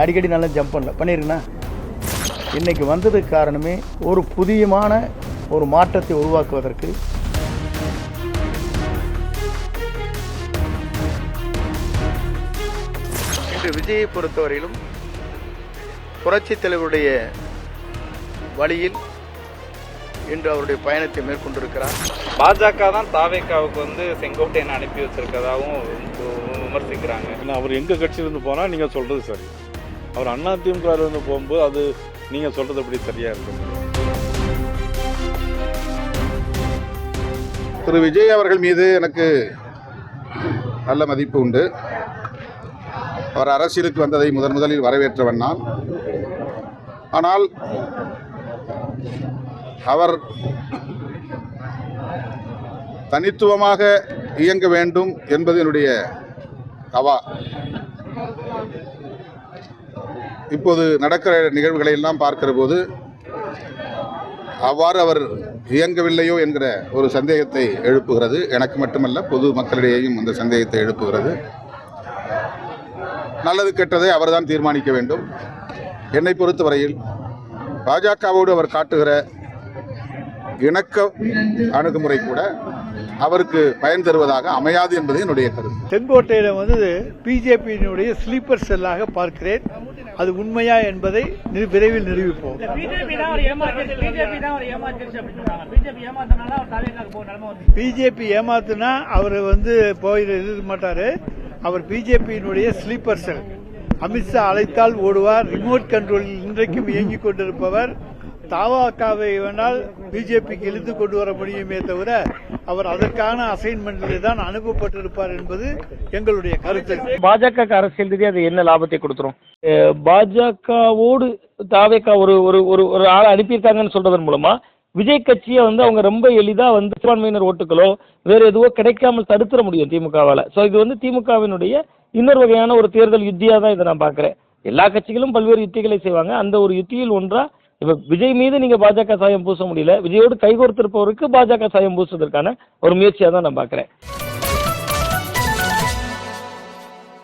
அடிக்கடி நல்லா ஜம்ப் பண்ணிருக்கேண்ணா. இன்றைக்கி வந்ததுக்கு காரணமே ஒரு புதியமான ஒரு மாற்றத்தை உருவாக்குவதற்கு. இன்று விஜயை பொறுத்தவரையிலும் புரட்சித் தலைவருடைய வழியில் இன்று அவருடைய பயணத்தை மேற்கொண்டிருக்கிறார். பாஜக தான் தாவேக்காவுக்கு செங்கோட்டையனை அனுப்பி வச்சிருக்கதாகவும் விமர்சிக்கிறாங்க. அவர் எங்கள் கட்சியிலிருந்து போனால் நீங்கள் சொல்கிறது சரி, அவர் அதிமுகவிலிருந்து போகும்போது அது நீங்கள் சொல்கிறது அப்படி சரியாக இருக்கும். திரு விஜய் அவர்கள் மீது எனக்கு நல்ல மதிப்பு உண்டு. அவர் அரசியலுக்கு வந்ததை முதலில் வரவேற்றவன் நான். ஆனால் அவர் தனித்துவமாக இயங்க வேண்டும் என்பது என்னுடைய கவா. இப்போது நடக்கிற நிகழ்வுகளை எல்லாம் பார்க்கிற போது அவ்வாறு அவர் இயங்கவில்லையோ என்கிற ஒரு சந்தேகத்தை எழுப்புகிறது. எனக்கு மட்டுமல்ல, பொது மக்களிடையேயும் அந்த சந்தேகத்தை எழுப்புகிறது. நல்லது கெட்டதை அவர்தான் தீர்மானிக்க வேண்டும். என்னை பொறுத்தவரையில் பாஜகவோடு அவர் காட்டுகிற இணக்க அணுகுமுறை கூட அவருக்கு பயன் தருவதாக அமையாது என்பது என்னுடைய கருத்து. செங்கோட்டையில பிஜேபியினுடைய ஸ்லீப்பர் செல்லாக பார்க்கிறேன். அது உண்மையா என்பதை விரைவில் நிரூபிப்போம். பிஜேபி ஏமாத்துனா அவர் போயிருக்க மாட்டாரு. அவர் பிஜேபியினுடைய ஸ்லீப்பர் செல். அமித்ஷா அழைத்தால் ஓடுவார். ரிமோட் கண்ட்ரோலில் இன்றைக்கும் இயங்கிக் கொண்டிருப்பவர். தாவாக்காவை வேணால் பிஜேபிக்கு இழுத்து கொண்டு வர முடியுமே தவிர அவர் அதற்கான அசைன்மெண்டில் தான் அனுப்பப்பட்டிருப்பார் என்பது எங்களுடைய கருத்து. பாஜக அரசியல் ரீதியாக அது என்ன லாபத்தை கொடுத்துரும்? பாஜகவோடு தாவேக்கா ஒரு ஒரு ஒரு ஆளை அனுப்பியிருக்காங்கன்னு சொல்றதன் மூலமா விஜய் கட்சியை அவங்க ரொம்ப எளிதா சிறுபான்மையினர் ஓட்டுகளோ வேற எதுவோ கிடைக்காமல் தடுத்துட முடியும் திமுகவால. ஸோ இது திமுகவினுடைய இன்னொரு வகையான ஒரு தேர்தல் யுத்தியா தான் இதை நான் பார்க்கிறேன். எல்லா கட்சிகளும் பல்வேறு யுத்திகளை செய்வாங்க. அந்த ஒரு யுத்தியில் ஒன்றா இப்ப விஜய் மீது நீங்க பாஜக சாயம் பூச முடியல, விஜயோடு கைகோர்த்திருப்பவருக்கு பாஜக சாயம் பூசுவதற்கான ஒரு முயற்சியா தான் நான் பார்க்கிறேன்.